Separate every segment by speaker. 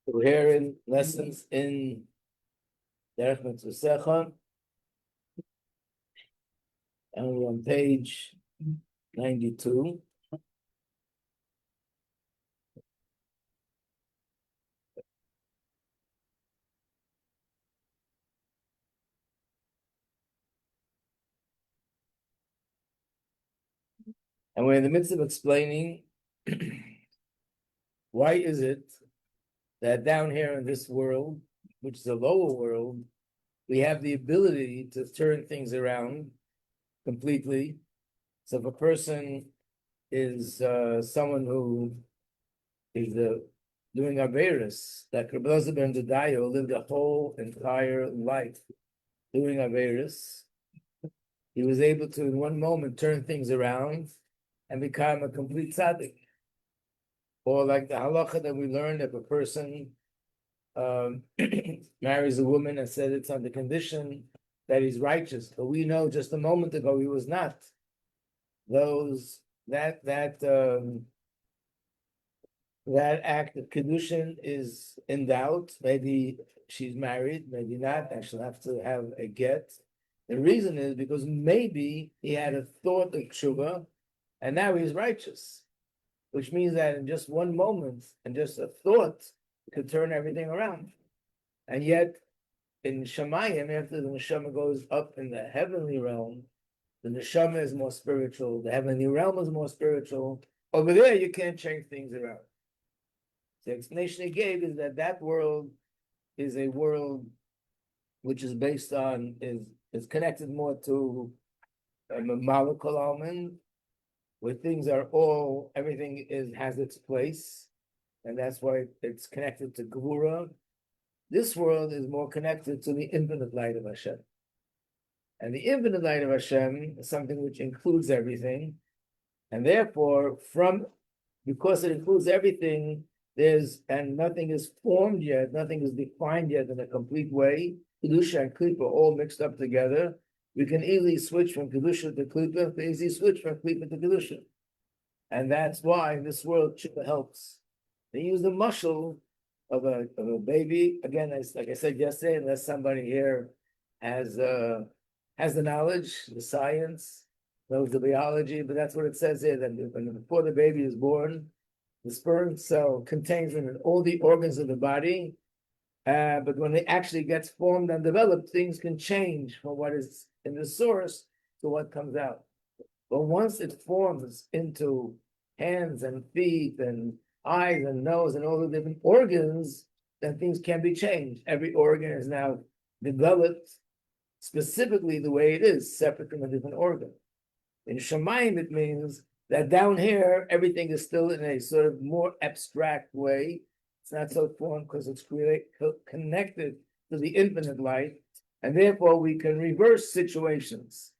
Speaker 1: We're here in lessons in Derech Mitzvosecha, and we're on page 92. And we're in the midst of explaining why is it that down here in this world, which is a lower world, we have the ability to turn things around completely. So if a person is someone who is doing Averis, like Rabbi Elazar ben Dodayo lived a whole entire life doing Averis, he was able to in one moment turn things around and become a complete tzaddik. Or like the halacha that we learned, if a person marries a woman and says it's on the condition that he's righteous, but we know just a moment ago he was not. That act of kedushin is in doubt. Maybe she's married, maybe not, and she'll have to have a get. The reason is because maybe he had a thought of teshuva, and now he's righteous, which means that in just one moment and just a thought could turn everything around. And yet, in Shemayim, after the neshama goes up in the heavenly realm, the neshama is more spiritual, the heavenly realm is more spiritual. Over there, you can't change things around. The explanation he gave is that world is a world which is based on, is connected more to a molecule element, where things are all, everything has its place, and that's why it's connected to Gevura. This world is more connected to the infinite light of Hashem. And the infinite light of Hashem is something which includes everything, and therefore, because it includes everything, and nothing is formed yet, nothing is defined yet in a complete way. Kedusha and Klippa are all mixed up together. We can easily switch from Kedusha to Klippa, we easily switch from Klippa to Kedusha. And that's why in this world Tshuva helps. They use the mushal of a baby. Again, like I said yesterday, unless somebody here has the knowledge, the science, knows the biology, but that's what it says here, that before the baby is born, the sperm cell contains in it all the organs of the body, but when it actually gets formed and developed, things can change from what is in the source to what comes out. But once it forms into hands and feet and eyes and nose and all the different organs, then things can be changed. Every organ is now developed specifically the way it is, separate from a different organ. In Shemayim, it means that down here, everything is still in a sort of more abstract way. It's not so formed because it's connected to the infinite light, and therefore we can reverse situations.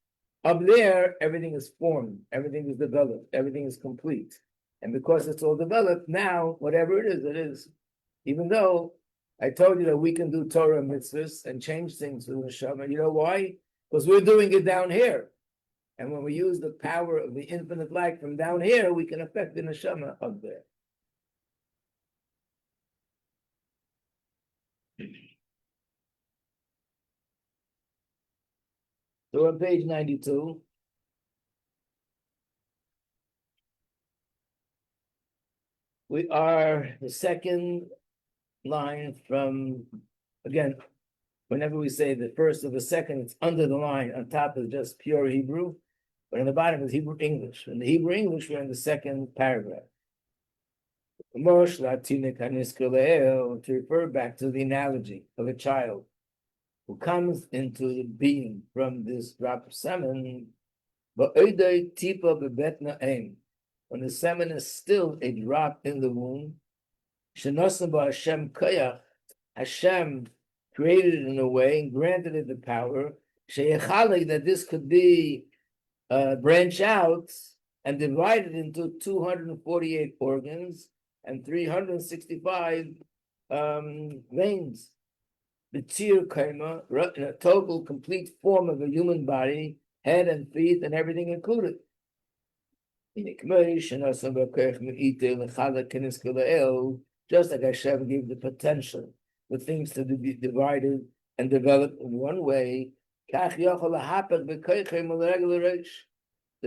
Speaker 1: Up there, everything is formed, everything is developed, everything is complete. And because it's all developed, now, whatever it is. Even though I told you that we can do Torah mitzvahs and change things with the neshama, you know why? Because we're doing it down here. And when we use the power of the infinite light from down here, we can affect the neshama up there. So on page 92, we are the second line from, again, whenever we say the first or the second, it's under the line, on top is just pure Hebrew, but on the bottom is Hebrew English. In the Hebrew English, we're in the second paragraph. To refer back to the analogy of a child who comes into the being from this drop of semen, when the semen is still a drop in the womb, Hashem created it in a way and granted it the power that this could be branched out and divided into 248 organs and 365 veins. B'tzir kaima, in a total, complete form of a human body, head and feet and everything included. Just like Hashem gave the potential for things to be divided and developed in one way, the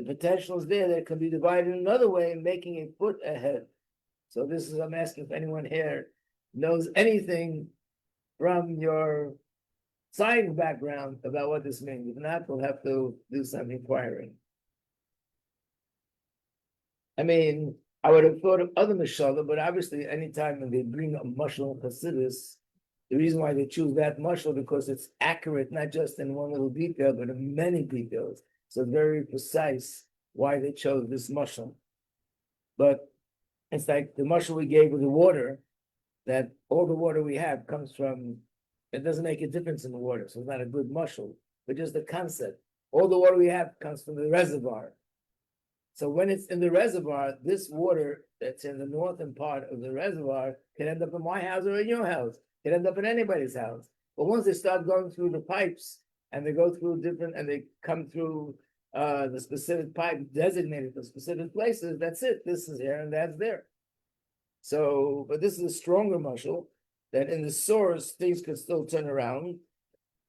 Speaker 1: potential is there that can be divided in another way, making a foot ahead. So this is, I'm asking if anyone here knows anything from your science background about what this means. If not, we'll have to do some inquiring. I mean, I would have thought of other mashallah, but obviously anytime when they bring a mashal in Chassidus, the reason why they choose that mashal because it's accurate, not just in one little detail, but in many details. So it's very precise why they chose this mashal. But it's like the mashal we gave with the water, that all the water we have comes from, it doesn't make a difference in the water, so it's not a good mashal, but just the concept. All the water we have comes from the reservoir. So when it's in the reservoir, this water that's in the northern part of the reservoir can end up in my house or in your house. It can end up in anybody's house. But once they start going through the pipes and they go through different, and they come through the specific pipe designated for specific places, that's it. This is here and that's there. So, but this is a stronger mashal that in the source, things could still turn around.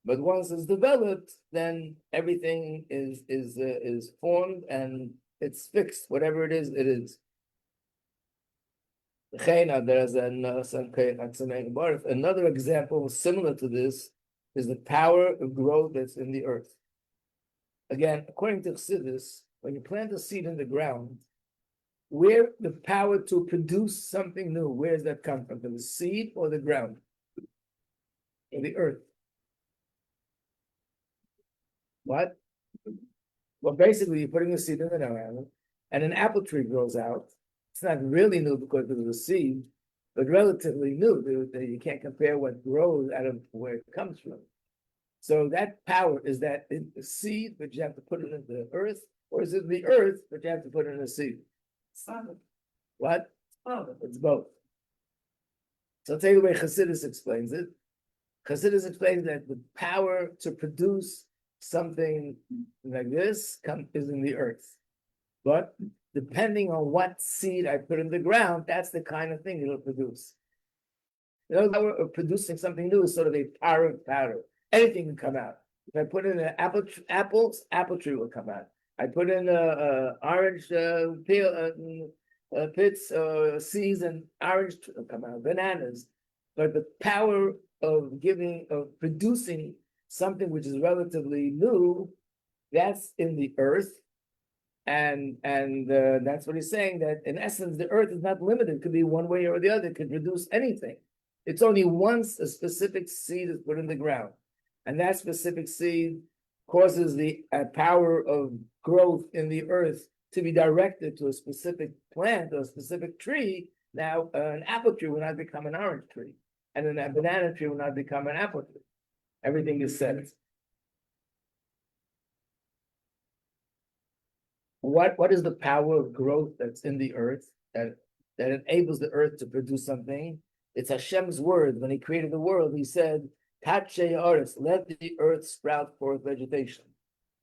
Speaker 1: But once it's developed, then everything is formed and it's fixed. Whatever it is, it is. There's another example similar to this is the power of growth that's in the earth. Again, according to Chassidus, when you plant a seed in the ground, where the power to produce something new, where does that come from? From the seed or the ground? Or the earth? What? Well, basically, you're putting a seed in the ground, and an apple tree grows out. It's not really new because it was a seed, but relatively new. You can't compare what grows out of where it comes from. So that power, is that in the seed, but you have to put it in the earth, or is it the earth, but you have to put it in the seed? What? It's both. So I'll tell you the way Chassidus explains it. Chassidus explains that the power to produce something like this is in the earth. But depending on what seed I put in the ground, that's the kind of thing it'll produce. The power of producing something new is sort of a power of powder. Anything can come out. If I put in an apples, apple tree will come out. I put in orange pits, seeds, and orange will come out, bananas. But the power of producing something which is relatively new, that's in the earth. And that's what he's saying, that in essence, the earth is not limited. It could be one way or the other. It could produce anything. It's only once a specific seed is put in the ground. And that specific seed causes the power of growth in the earth to be directed to a specific plant or a specific tree. Now, an apple tree will not become an orange tree. And then a banana tree will not become an apple tree. Everything is set. What is the power of growth that's in the earth that enables the earth to produce something? It's Hashem's word. When he created the world, he said, Tatshe Oris, let the earth sprout forth vegetation.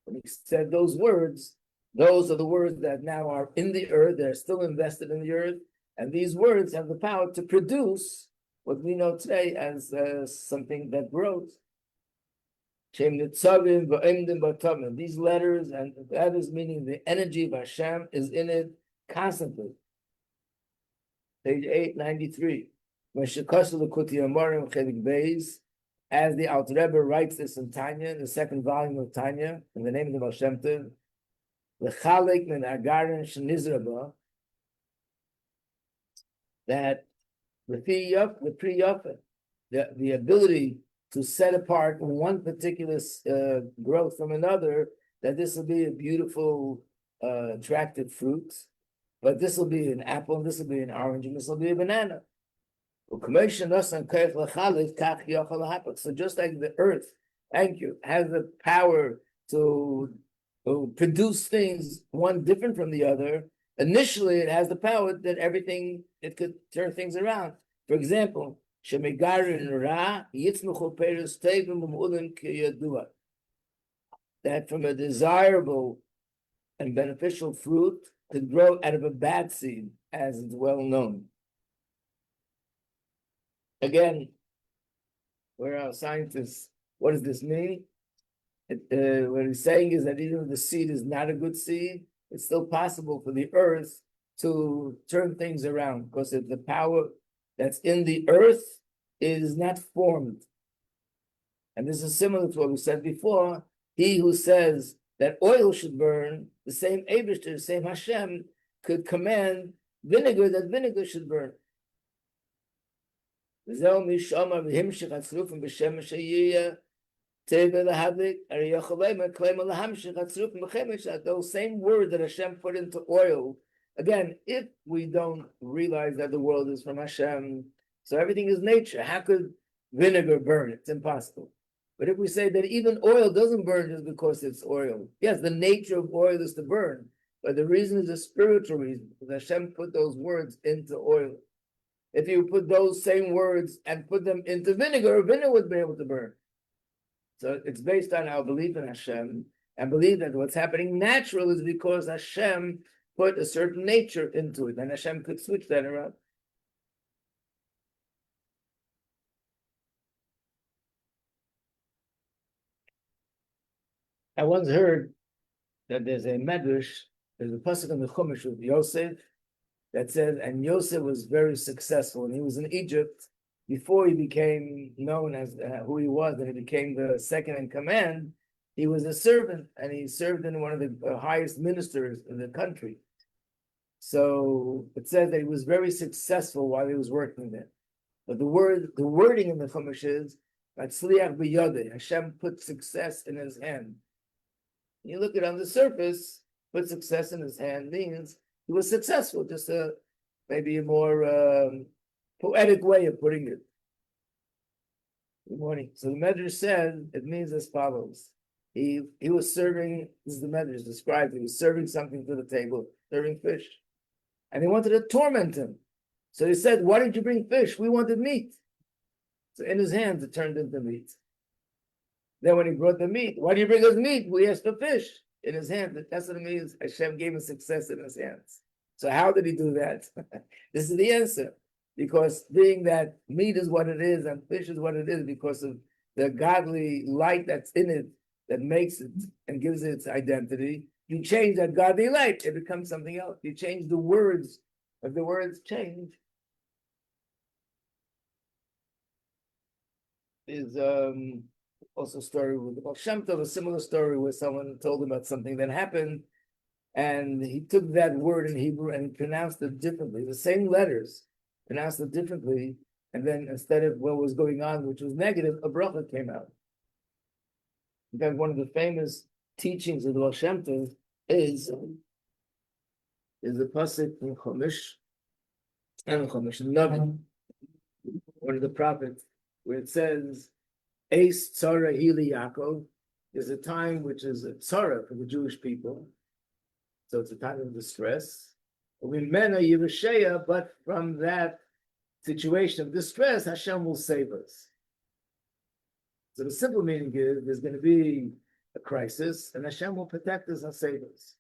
Speaker 1: When he said those words, those are the words that now are in the earth, they're still invested in the earth, and these words have the power to produce what we know today as something that grows. These letters, and that is meaning the energy of Hashem is in it constantly. Page 893. As the Alter Rebbe writes this in Tanya, the second volume of Tanya, in the name of the Baal Shem Tov, L'chalik min agarin shenizraba, that the ability to set apart one particular growth from another, that this will be a beautiful, attractive fruit, but this will be an apple, and this will be an orange, and this will be a banana. So just like the earth, thank you, has the power to produce things, one different from the other, initially it has the power that everything, it could turn things around. For example, that from a desirable and beneficial fruit could grow out of a bad seed, as is well known. Again, we're our scientists. What does this mean? What he's saying is that even if the seed is not a good seed, it's still possible for the earth to turn things around, because if the power that's in the earth is not formed. And this is similar to what we said before. He who says that oil should burn, the same Eibishter, the same Hashem, could command vinegar that vinegar should burn. Those same words that Hashem put into oil. Again, if we don't realize that the world is from Hashem, so everything is nature, how could vinegar burn? It's impossible. But if we say that even oil doesn't burn just because it's oil, yes, the nature of oil is to burn, but the reason is a spiritual reason, because Hashem put those words into oil. If you put those same words and put them into vinegar, vinegar would be able to burn. So it's based on our belief in Hashem, and believe that what's happening natural is because Hashem put a certain nature into it, and Hashem could switch that around. I once heard that there's a medrash, there's a pasuk in the Chumash with Yosef that says, and Yosef was very successful, and he was in Egypt before he became known as who he was, and he became the second in command. He was a servant, and he served in one of the highest ministers in the country. So it says that he was very successful while he was working there. But the wording in the Chumash is, "Matzliach b'yodeh," Hashem put success in his hand. You look at it on the surface, put success in his hand means he was successful, just maybe a more poetic way of putting it. Good morning. So the Medrash said it means as follows. He was serving, this is the Medrash described, he was serving something to the table, serving fish. And they wanted to torment him. So he said, "Why didn't you bring fish? We wanted meat." So in his hands it turned into meat. Then when he brought the meat, "Why do you bring us meat? We asked for fish." In his hands, that's what it means. Hashem gave him success in his hands. So how did he do that? This is the answer. Because being that meat is what it is and fish is what it is because of the godly light that's in it that makes it and gives it its identity, you change that godly light, it becomes something else. You change the words, if the words change, is also a story with the Baal Shem Tov, a similar story where someone told him about something that happened, and he took that word in Hebrew and pronounced it differently, the same letters, pronounced it differently, and then instead of what was going on, which was negative, a bracha came out. In fact, one of the famous teachings of the Baal Shem Tov is the pasuk in Chumash, and Chumash, Navi, one of the prophets, where it says, Eis tzara hili Yaakov, is a time which is a tzara for the Jewish people. So it's a time of distress. But from that situation of distress, Hashem will save us. So the simple meaning is there's going to be a crisis, and Hashem will protect us and save us.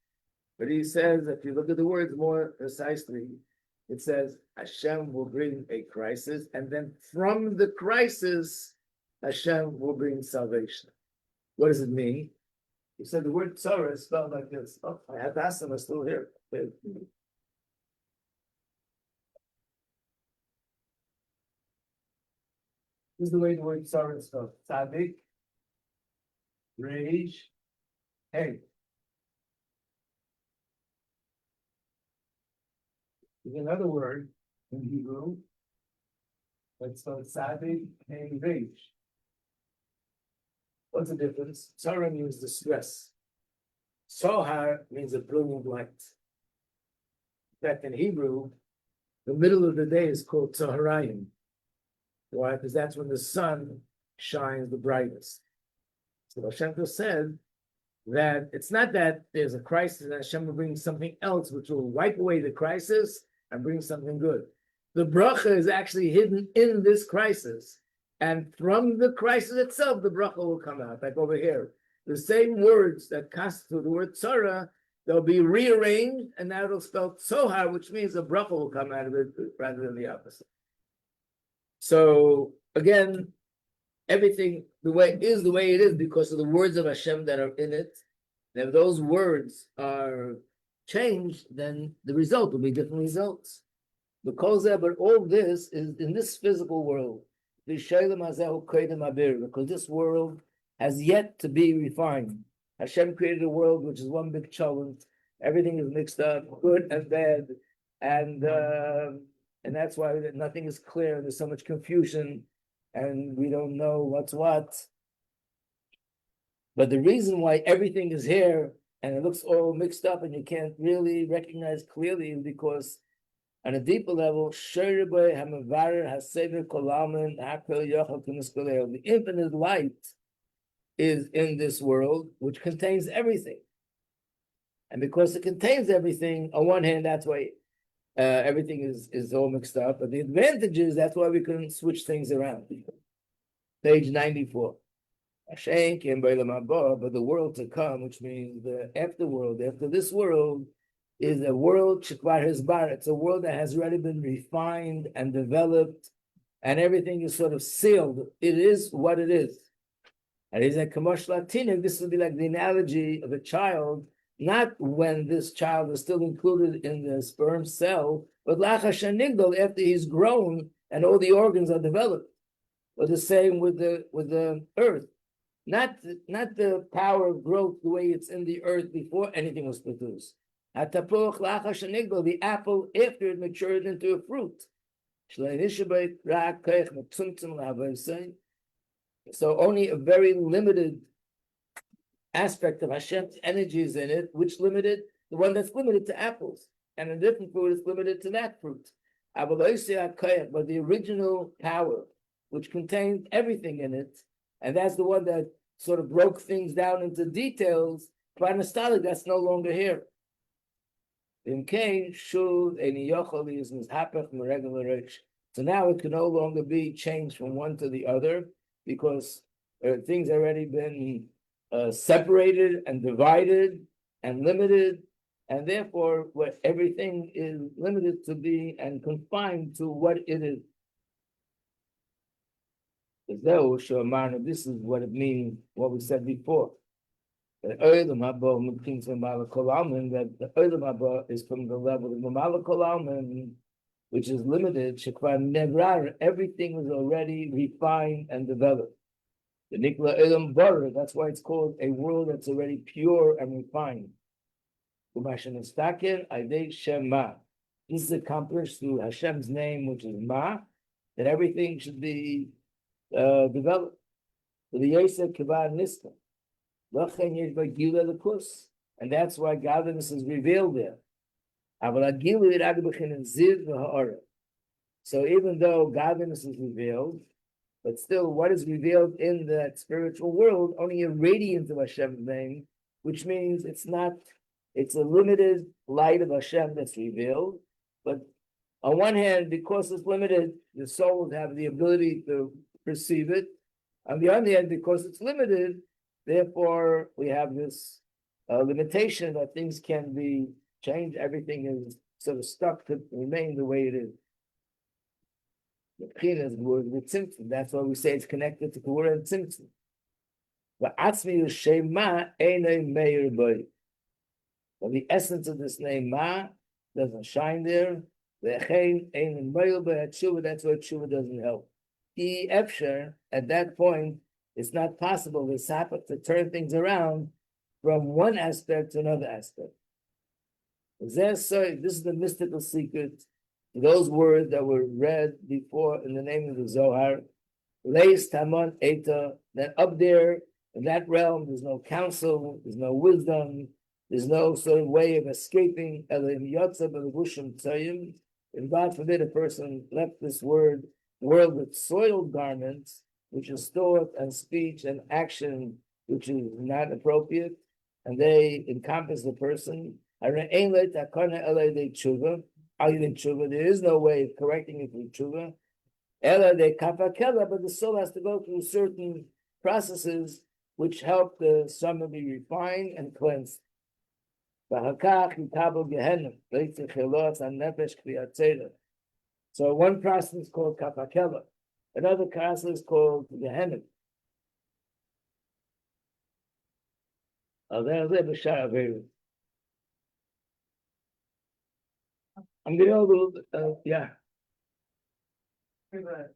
Speaker 1: But he says, if you look at the words more precisely, it says Hashem will bring a crisis, and then from the crisis, Hashem will bring salvation. What does it mean? He said the word tzara is spelled like this. Oh, I have to ask them, I'm still here. This is the way the word tzara is spelled. Tzadik, rage, hey. There's another word in Hebrew that's spelled tzadik, hey, rage. What's the difference? Tzara means distress. Sohar means a brilliant light. In fact, in Hebrew, the middle of the day is called Tzaharayim. Why? Because that's when the sun shines the brightest. So Hashem said that it's not that there's a crisis and Hashem will bring something else which will wipe away the crisis and bring something good. The bracha is actually hidden in this crisis. And from the crisis itself, the bracha will come out, like over here. The same words that constitute the word tzara, they'll be rearranged, and now it'll spell tzohar, which means the bracha will come out of it rather than the opposite. So again, everything the way it is because of the words of Hashem that are in it. And if those words are changed, then the result will be different results. But all this is in this physical world. Because this world has yet to be refined. Hashem created a world which is one big challenge. Everything is mixed up, good and bad, and that's why nothing is clear. There's so much confusion, and we don't know what's what. But the reason why everything is here and it looks all mixed up and you can't really recognize clearly is because on a deeper level, the infinite light is in this world, which contains everything. And because it contains everything, on one hand, that's why everything is all mixed up. But the advantage is that's why we can switch things around. Page 94. But the world to come, which means the afterworld, after this world, is a world shekvar hizbar. It's a world that has already been refined and developed, and everything is sort of sealed. It is what it is. And he's like Kamosh Latinim. This would be like the analogy of a child, not when this child is still included in the sperm cell, but after he's grown and all the organs are developed. Or the same with the earth. Not the power of growth the way it's in the earth before anything was produced. The apple after it matured into a fruit. So only a very limited aspect of Hashem's energy is in it, which limited, the one that's limited to apples. And a different fruit is limited to that fruit. But the original power, which contains everything in it, and that's the one that sort of broke things down into details, that's no longer here. So now it can no longer be changed from one to the other because things already been separated and divided and limited, and therefore everything is limited to be and confined to what it is. This is what it means, what we said before. That the Olam Haba is from the level of Mamala Kol Almin, which is limited. Everything is already refined and developed. The Nikla Olam Bara, that's why it's called a world that's already pure and refined. This is accomplished through Hashem's name, which is Ma, that everything should be developed. The Yosef Kivar Niska. And that's why godliness is revealed there. So even though godliness is revealed, but still what is revealed in that spiritual world, only a radiance of Hashem's name, which means it's a limited light of Hashem that's revealed. But on one hand, because it's limited, the souls have the ability to perceive it. On the other hand, because it's limited, therefore, we have this limitation that things can be changed. Everything is sort of stuck to remain the way it is. The Pchina is the word with Tzimtzum. That's why we say it's connected to Kura and Tzimtzum. But the essence of this name, Ma, doesn't shine there. That's why Teshuva doesn't help. At that point, it's not possible to turn things around from one aspect to another aspect. This is the mystical secret. Those words that were read before in the name of the Zohar, Leis Tamon Eta, that up there in that realm, there's no counsel, there's no wisdom, there's no sort of way of escaping. If God forbid a person left this world with soiled garments, which is thought and speech and action, which is not appropriate, and they encompass the person. There is no way of correcting it with tshuva. But the soul has to go through certain processes which help the stomach be refined and cleansed. So one process is called kapakela. Another casa is called Gehenna. I'm getting a little, yeah.
Speaker 2: For the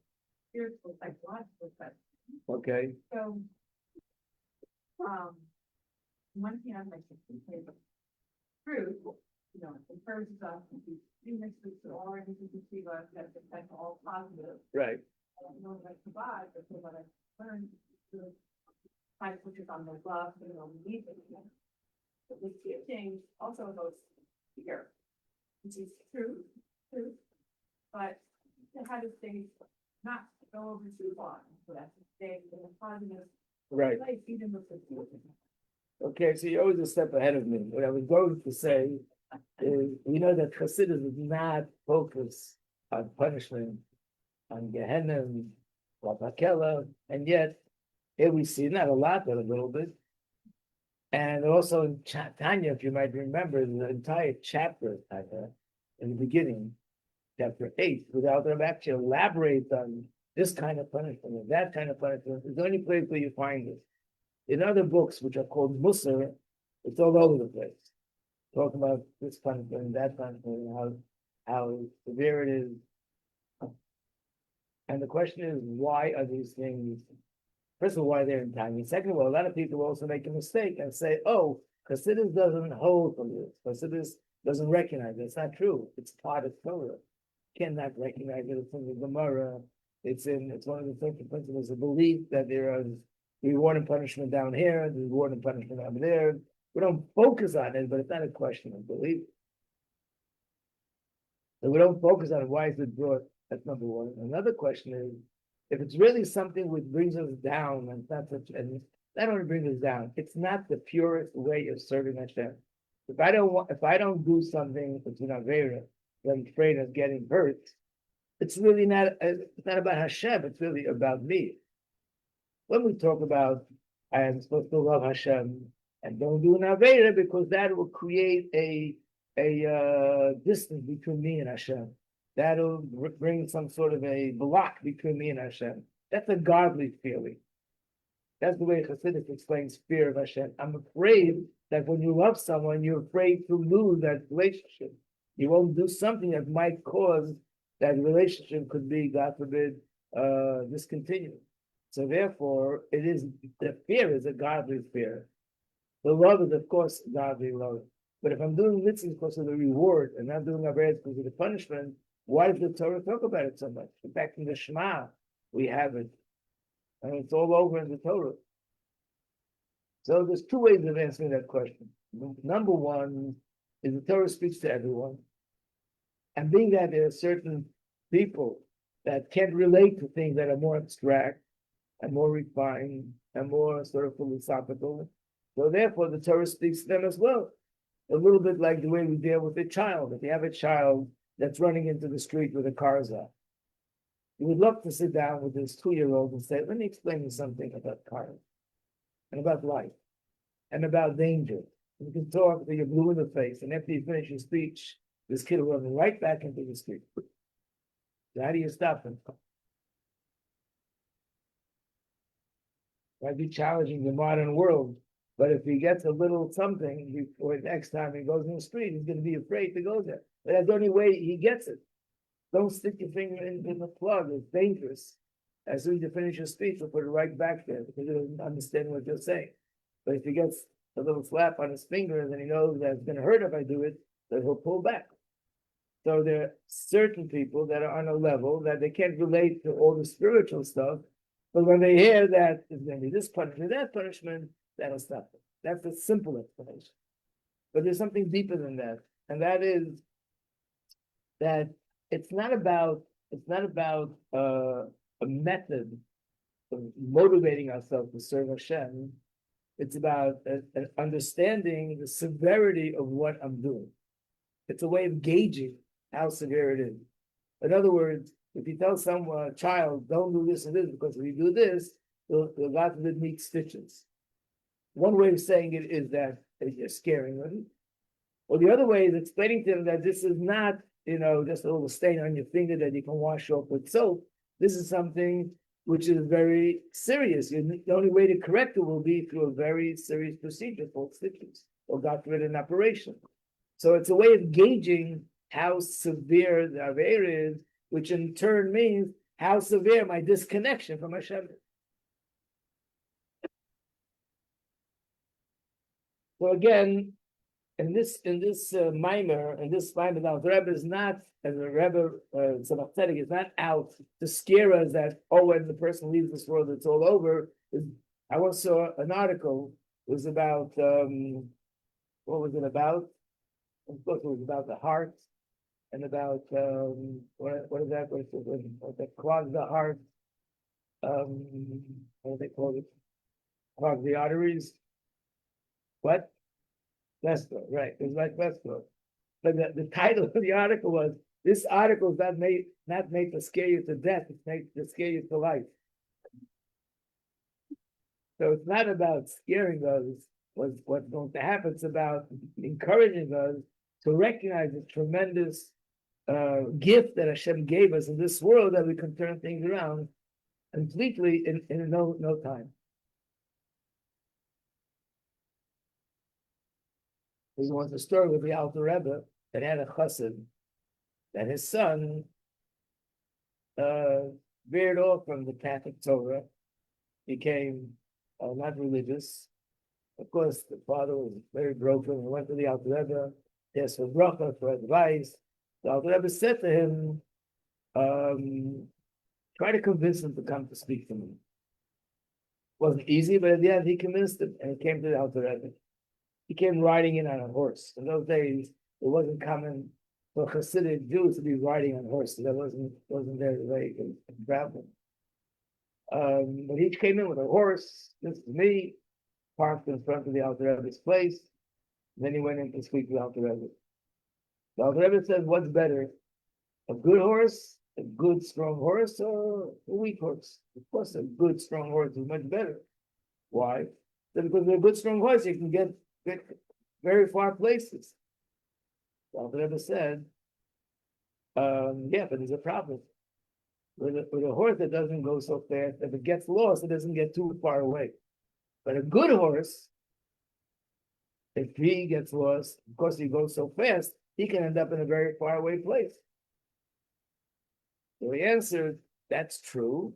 Speaker 2: spiritual, psychological question.
Speaker 1: Okay.
Speaker 2: So, one thing I'd like to say, truth, it encourages us to be mixes to already to Teshuva, that's all positive.
Speaker 1: Right.
Speaker 2: Like provide, but what I learned, the kind of pushes on the love, we need it. But the teaching also goes here, which is truth, but to have to stay, not go over too far, so that's to stay in a positive place, even with the teaching.
Speaker 1: Okay, so you're always a step ahead of me. What I was going to say is, we know that Chassidus does not focus on punishment, on Gehenna, or Bakela, and yet here we see not a lot, but a little bit. And also in Tanya, if you might remember, the entire chapter in the beginning, chapter 8, without them actually elaborate on this kind of punishment and that kind of punishment. It's the only place where you find it. In other books, which are called Musar, it's all over the place. Talking about this punishment and that punishment and how severe it is. And the question is, why are these things, first of all, why they're in time? Second of all, a lot of people also make a mistake and say, oh, Chassidus doesn't hold from this. Chassidus doesn't recognize it. It's not true. It's part of Torah. You cannot recognize it. It's in the Gemara. It's one of the principles of belief that there is reward and punishment down here, the reward and punishment over there. We don't focus on it, but it's not a question of belief. So we don't focus on it. Why is it brought? That's number one. Another question is, if it's really something which brings us down, and it's not such, and not only brings us down, it's not the purest way of serving Hashem. If I don't do something that's an avera, that I'm afraid of getting hurt, it's really not. It's not about Hashem. It's really about me. When we talk about I am supposed to love Hashem and don't do an avera, because that will create a distance between me and Hashem. That'll bring some sort of a block between me and Hashem. That's a godly feeling. That's the way Chassidus explains fear of Hashem. I'm afraid that when you love someone, you're afraid to lose that relationship. You won't do something that might cause that relationship could be, God forbid, discontinued. So therefore, the fear is a godly fear. The love is, of course, godly love. But if I'm doing mitzvahs because of the reward and not doing averos because of the punishment, why does the Torah talk about it so much? In fact, in the Shema, we have it. And it's all over in the Torah. So there's two ways of answering that question. Number one is the Torah speaks to everyone. And being that there are certain people that can't relate to things that are more abstract and more refined and more sort of philosophical, so therefore the Torah speaks to them as well. A little bit like the way we deal with a child. If you have a child that's running into the street with a car's out, you would love to sit down with this 2-year-old and say, let me explain you something about cars and about life and about danger. You can talk until you're blue in the face, and after you finish your speech, this kid will run right back into the street. So how do you stop him? Might be challenging the modern world, but if he gets a little something before next time he goes in the street, he's going to be afraid to go there. But that's the only way he gets it. Don't stick your finger in the plug. It's dangerous. As soon as you finish your speech, you'll put it right back there because he doesn't understand what you're saying. But if he gets a little slap on his finger, then he knows that it's going to hurt if I do it, then he'll pull back. So there are certain people that are on a level that they can't relate to all the spiritual stuff, but when they hear that there's going to be this punishment, that punishment, that'll stop them. That's a simple explanation. But there's something deeper than that, and that is that it's not about a method of motivating ourselves to serve Hashem. It's about understanding the severity of what I'm doing. It's a way of gauging how severe it is. In other words, if you tell a child, don't do this and this, because if you do this, they'll God forbid meet stitches. One way of saying it is that you're scaring them. Or the other way is explaining to them that this is not, just a little stain on your finger that you can wash off with soap. This is something which is very serious. The only way to correct it will be through a very serious procedure called stitches, or God forbid, an operation. So it's a way of gauging how severe the Aveira is, which in turn means how severe my disconnection from Hashem is. So again, in this mimer, now the Rebbe is not, as a Rebbe Tzemach is not out to scare us that, oh, when the person leaves this world, it's all over. I once saw an article. It was about what was it about? Of course, it was about the heart and about what is that? What that clogs the heart? What do they call it? Clog the arteries. What? Cholesterol, right? It was like cholesterol. But the title of the article was, "This article is not made to scare you to death; it's made to scare you to life." So it's not about scaring us what's going to happen. It's about encouraging us to recognize the tremendous gift that Hashem gave us in this world, that we can turn things around completely in no time. There was a story with the Alter Rebbe that had a chassid, that his son veered off from the path of Torah, became not religious. Of course, the father was very broken. He went to the Alter Rebbe, asked for bracha, for advice. The Alter Rebbe said to him, try to convince him to come to speak to me. It wasn't easy, but at the end he convinced him, and he came to the Alter Rebbe. He came riding in on a horse. In those days, it wasn't common for Hasidic Jews to be riding on horses. That wasn't their way of traveling. But he came in with a horse. This is me, parked in front of the Alter Rebbe's place. Then he went in to speak to the Alter Rebbe. The Alter Rebbe said, "What's better, a good horse, a good strong horse, or a weak horse?" Of course, a good strong horse is much better. Why? Because with a good strong horse, you can get very far places. The Alter Rebbe said, yeah, but there's a problem. With a horse that doesn't go so fast, if it gets lost, it doesn't get too far away. But a good horse, if he gets lost, of course he goes so fast, he can end up in a very far away place. So he answered, that's true.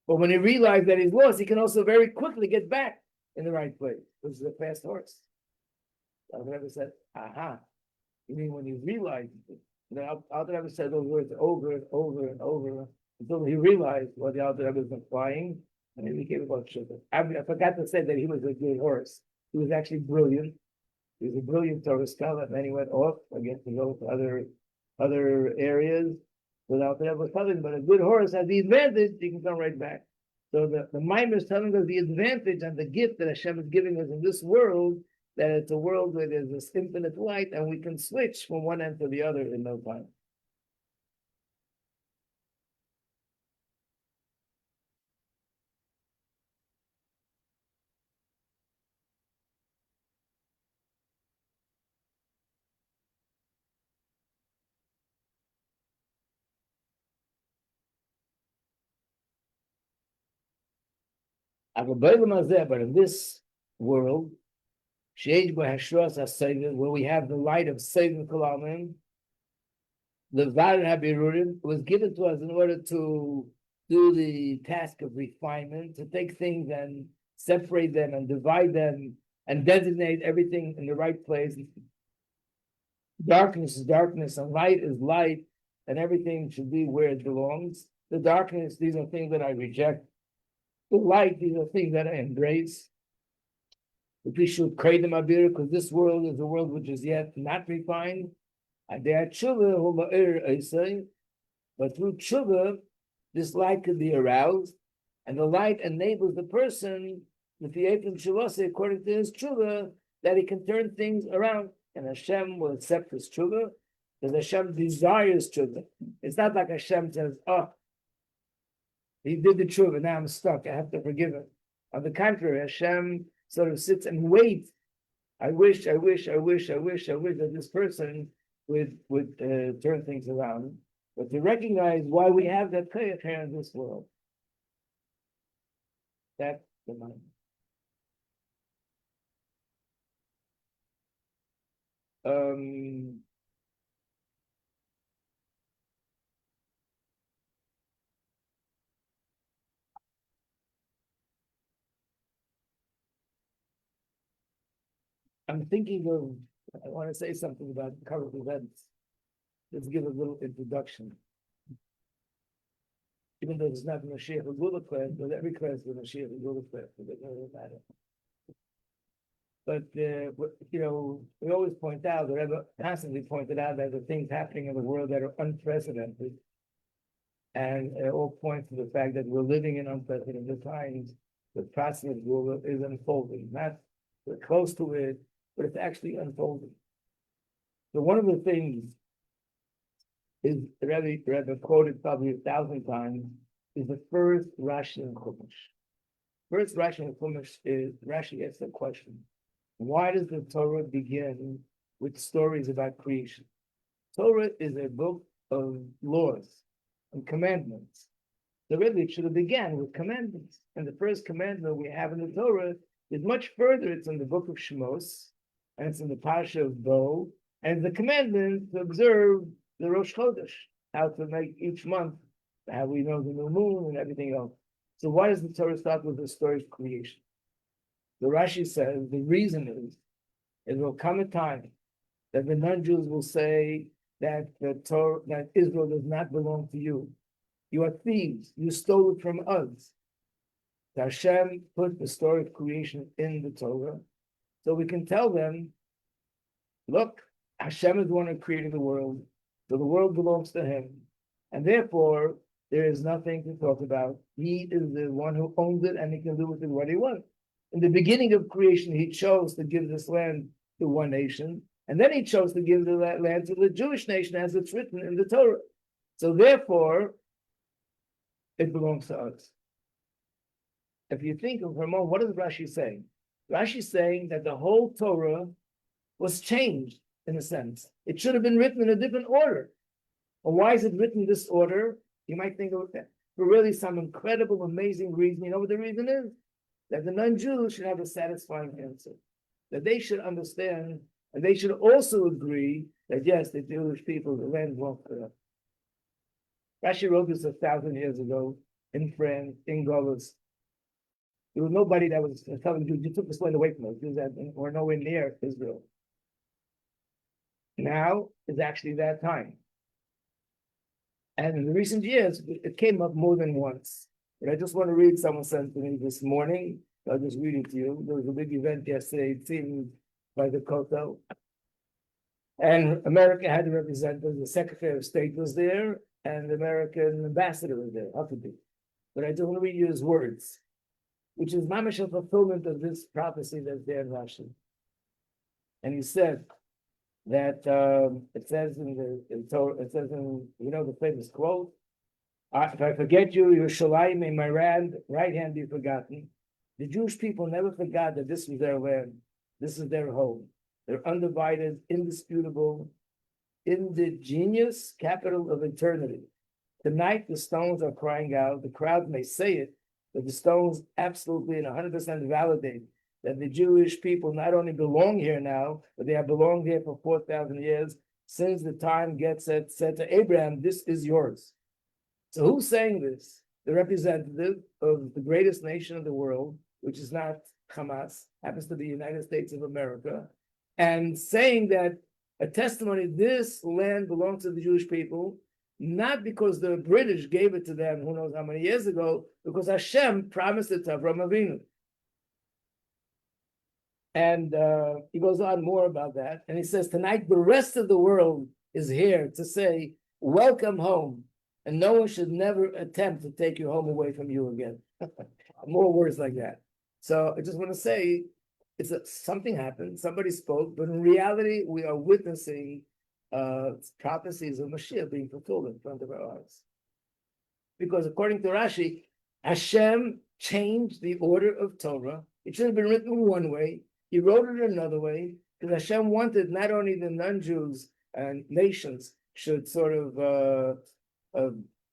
Speaker 1: But when he realized that he's lost, he can also very quickly get back in the right place. This is a fast horse. The Alter Rebbe said, aha. You mean when you realize it? The Alter Rebbe said those words over and over and over until he realized what the Alter Rebbe was implying, and he became about sugar. I forgot to say that he was a good horse. He was actually brilliant. He was a brilliant Torah scholar, and then he went off again to go to other areas without the Rebbe telling him. But a good horse has the advantage, he can come right back. So the Maimon is telling us the advantage and the gift that Hashem is giving us in this world, that it's a world where there's this infinite light, and we can switch from one end to the other in no time. But in this world, where we have the light of Seivim Kolamin, the Var Habirurim was given to us in order to do the task of refinement, to take things and separate them and divide them and designate everything in the right place. Darkness is darkness and light is light, and everything should be where it belongs. The darkness, these are things that I reject. The light, these are things that I embrace. If we should create them abir, because this world is a world which is yet not refined. But through tshuva, this light can be aroused, and the light enables the person, with the Eifim Shuvase, according to his tshuva, that he can turn things around, and Hashem will accept his tshuva, because Hashem desires tshuva. It's not like Hashem says, oh, he did the tshuva, now I'm stuck, I have to forgive him. On the contrary, Hashem sort of sits and waits. I wish that this person would turn things around. but to recognize why we have that koyach here in this world. That's the mind. I'm thinking of, I want to say something about current events. Let's give a little introduction. Even though it's not Mashiach Gula class, but every class is Mashiach Gula class, so it doesn't matter. But, we always point out, the Rebbe constantly pointed out that the things happening in the world that are unprecedented, and it all points to the fact that we're living in unprecedented times. The process of Gula is unfolding, not we're close to it, but it's actually unfolding. So one of the things is Rebbe quoted probably 1,000 times is the first Rashi in Chumash. First Rashi in Chumash is Rashi asks a question: why does the Torah begin with stories about creation? Torah is a book of laws and commandments. So really it should have began with commandments. And the first commandment we have in the Torah is much further. It's in the book of Shemos, and it's in the Parsha of Bo, and the commandment to observe the Rosh Chodesh, how to make each month, how we know the new moon and everything else. So why does the Torah start with the story of creation? The Rashi says the reason is it will come a time that the non-Jews will say that the Torah, that Israel does not belong to you. You are thieves. You stole it from us. So Hashem put the story of creation in the Torah, so we can tell them, look, Hashem is the one who created the world, so the world belongs to Him, and therefore there is nothing to talk about. He is the one who owns it, and He can do with it what He wants. In the beginning of creation, He chose to give this land to one nation, and then He chose to give the land to the Jewish nation, as it's written in the Torah. So therefore, it belongs to us. If you think of for a moment, what is Rashi saying? Rashi is saying that the whole Torah was changed in a sense. It should have been written in a different order. Or why is it written in this order? You might think of that for really some incredible, amazing reason. You know what the reason is? That the non-Jews should have a satisfying answer. That they should understand, and they should also agree that yes, the Jewish people, the land belongs to them. Rashi wrote this 1,000 years ago in France, in Golos. There was nobody that was telling Jews, you took this land away from us. Jews were nowhere near Israel. Now is actually that time. And in the recent years, it came up more than once. But I just want to read someone sent to me this morning. I'll just read it to you. There was a big event yesterday, it seemed, by the Kotel. And America had a representative, the Secretary of State was there, and the American ambassador was there, Huckabee. But I just want to read you his words, which is mamash a fulfillment of this prophecy that's there in Rashi. And he said that it says in Torah, it says in, the famous quote, if I forget you, Yerushalayim, may my right hand be forgotten. The Jewish people never forgot that this was their land. This is their home. Their undivided, indisputable, indigenous capital of eternity. Tonight, the stones are crying out. The crowd may say it, but the stones absolutely and 100% validate that the Jewish people not only belong here now, but they have belonged here for 4,000 years. Since the time gets said to Abraham, this is yours. So who's saying this? The representative of the greatest nation in the world, which is not Hamas, happens to be the United States of America, and saying that a testimony, this land belongs to the Jewish people, not because the British gave it to them, who knows how many years ago, because Hashem promised it to Avraham Avinu. And he goes on more about that. And he says, tonight, the rest of the world is here to say, welcome home. And no one should never attempt to take your home away from you again. More words like that. So I just want to say, something happened, somebody spoke, but in reality, we are witnessing prophecies of Mashiach being fulfilled in front of our eyes. Because according to Rashi, Hashem changed the order of Torah. It should have been written one way. He wrote it another way, because Hashem wanted not only the non-Jews and nations should sort of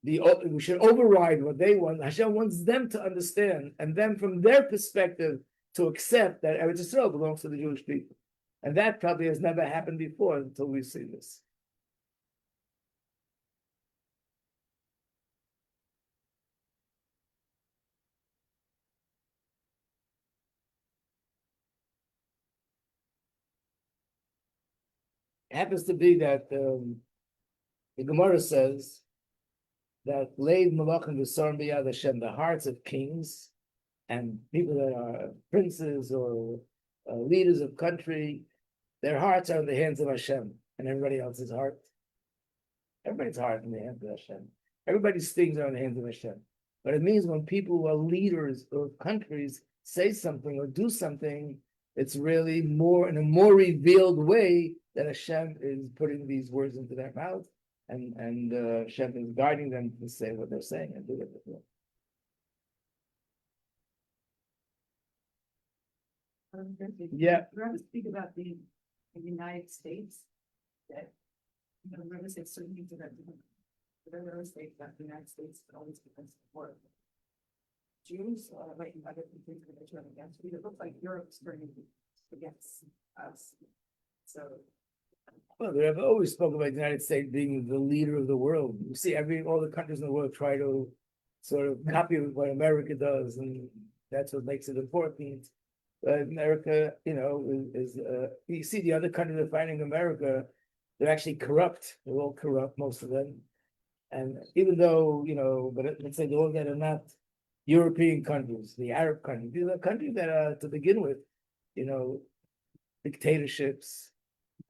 Speaker 1: we should override what they want. Hashem wants them to understand, and then from their perspective to accept that Eretz Yisrael belongs to the Jewish people, and that probably has never happened before until we see this. It happens to be that the Gemara says that Leiv Malachim V'Sorim B'Yad Hashem, the hearts of kings and people that are princes or leaders of country, their hearts are in the hands of Hashem, and everybody else's heart. Everybody's heart in the hands of Hashem. Everybody's things are in the hands of Hashem. But it means when people who are leaders of countries say something or do something, it's really more in a more revealed way that Hashem is putting these words into their mouth, and Hashem is guiding them to say what they're saying and do it. Yeah.
Speaker 2: I'd rather speak about the United States, that, we're going to say certain things about the other states, that the United States always becomes support Jews, like other things that are turning against. It looks like Europe's turning against us. So.
Speaker 1: Well, they have always spoken about the United States being the leader of the world. You see, all the countries in the world try to sort of copy what America does, and that's what makes it important. America, is you see the other countries that are fighting America, they're actually corrupt. They're all corrupt, most of them. And even though, but let's say the ones that are not European countries, the Arab countries, these are countries that are, to begin with, dictatorships,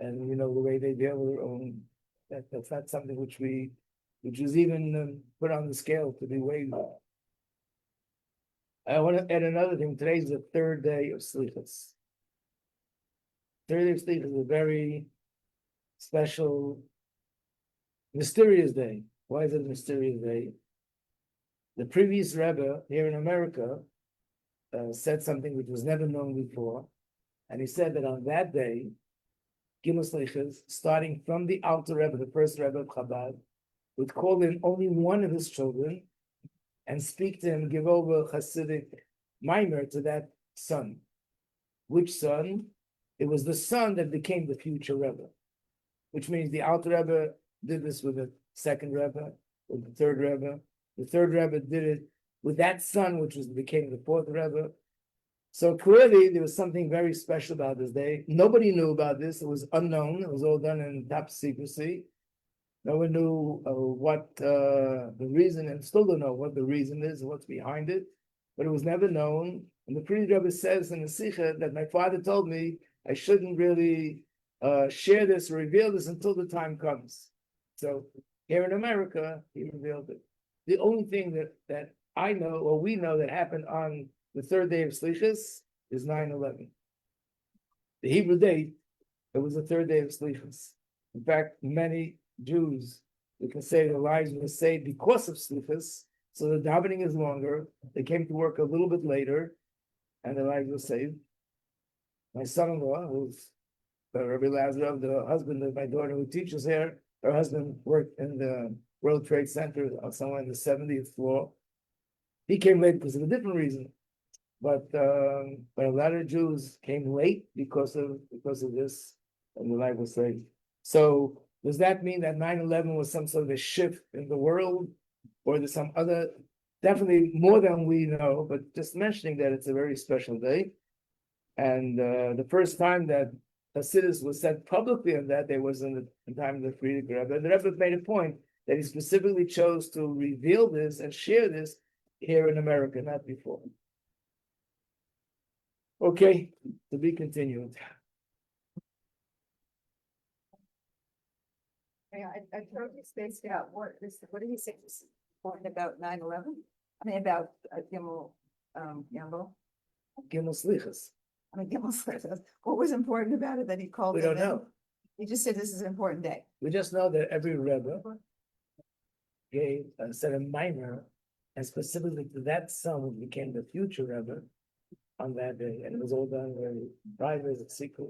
Speaker 1: and the way they deal with their own. That's not something which is even put on the scale to be weighed. I want to add another thing. Today is the third day of Slichas. Third day of Slichas is a very special, mysterious day. Why is it a mysterious day? The previous Rebbe here in America said something which was never known before, and he said that on that day, Gimel Slichas, starting from the Alter Rebbe, the first Rebbe of Chabad, would call in only one of his children and speak to him, give over Hasidic Maimer to that son. Which son? It was the son that became the future Rebbe, which means the Alter Rebbe did this with the second Rebbe, with the third Rebbe. The third Rebbe did it with that son, which became the fourth Rebbe. So clearly there was something very special about this day. Nobody knew about this. It was unknown. It was all done in top secrecy. No one knew what the reason, and still don't know what the reason is, and what's behind it. But it was never known. And the priest Rebbe says in the Sikha that my father told me I shouldn't really share this or reveal this until the time comes. So here in America, he revealed it. The only thing that I know, or we know, that happened on the third day of Slichas is 9/11. The Hebrew date, it was the third day of Slichas. In fact, many Jews, we can say their lives were saved because of Slichas, so the davening is longer. They came to work a little bit later, and their lives were saved. My son-in-law, who's Rabbi Lazarov, the husband of my daughter who teaches here, her husband worked in the World Trade Center somewhere in the 70th floor. He came late because of a different reason, but a lot of Jews came late because of this, and the life was saved. So does that mean that 9/11 was some sort of a shift in the world, or there's some other? Definitely more than we know, but just mentioning that it's a very special day, and the first time that Hasidus was said publicly on that day was in the time of the Frierdiker Rebbe. And the Rebbe made a point that he specifically chose to reveal this and share this here in America, not before. Okay, to be continued.
Speaker 3: Yeah, I totally spaced out. What did he say was important about 9/11? I mean, about Gimel, Gimel.
Speaker 1: Gimel Slichas.
Speaker 3: I mean, Gimel Slichas. What was important about it that he called?
Speaker 1: We don't know.
Speaker 3: He just said this is an important day.
Speaker 1: We just know that every Rebbe gave a set of minor, and specifically to that son who became the future Rebbe on that day, and it was all done very private, secret.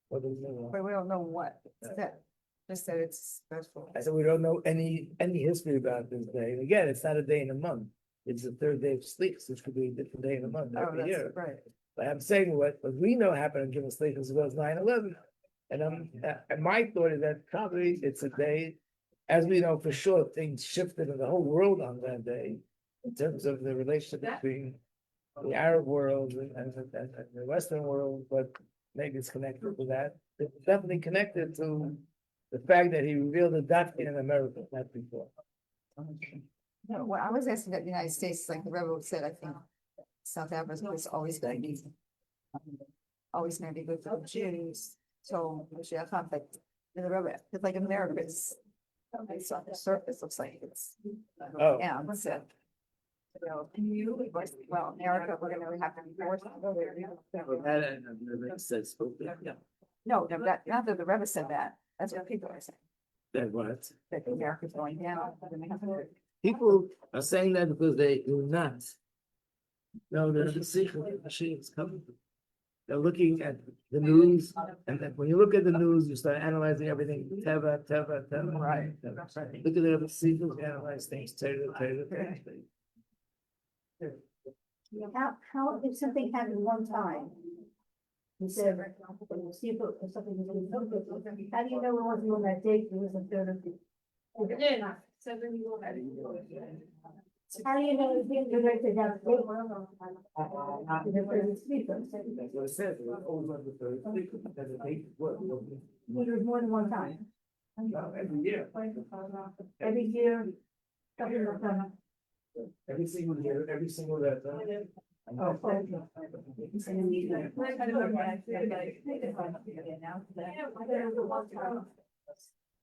Speaker 3: But we don't know what.
Speaker 1: Yeah.
Speaker 3: That. Just that it's stressful.
Speaker 1: I said, we don't know any history about this day. And again, it's not a day in a month. It's the third day of Slichos, which could be a different day in a month
Speaker 3: Oh,
Speaker 1: every
Speaker 3: that's
Speaker 1: year.
Speaker 3: right.
Speaker 1: But I'm saying what we know happened in Gimel Slichos was 9/11. And my thought is that probably it's a day, as we know for sure, things shifted in the whole world on that day in terms of the relationship between the Arab world and the Western world, but maybe it's connected to that. It's definitely connected to the fact that he revealed the doctrine in America, not before.
Speaker 3: No, well, I was asking that the United States, like the Rebbe said, I think South Africa is always going to be good for the Jews. So, but the Rebbe, it's like America, it's on the surface, looks like it's,
Speaker 1: Oh,
Speaker 3: yeah, it's well, America, we're gonna have to be forced to go there.
Speaker 1: that says, yeah,
Speaker 3: No, not that the Rebbe said that. That's what people are saying,
Speaker 1: that what?
Speaker 3: that America's going down. and they have to-
Speaker 1: People are saying that because they do not know that the Sikh machine is coming. They're looking at the news, and then when you look at the news, you start analyzing everything. Teva.
Speaker 3: Right.
Speaker 1: Look at the Sikh, analyze things.
Speaker 4: How if something happened one time? You said, see if something was, how do you know it wasn't on that date, it was the third of the?
Speaker 2: So then you will.
Speaker 4: How do you know it's being directed that date?
Speaker 1: That's what it says. It was always on the third. Because the date was.
Speaker 4: It was more than one time,
Speaker 1: No, every year.
Speaker 4: every year. Something was done.
Speaker 1: Every single year, every single letter.
Speaker 4: Oh, okay.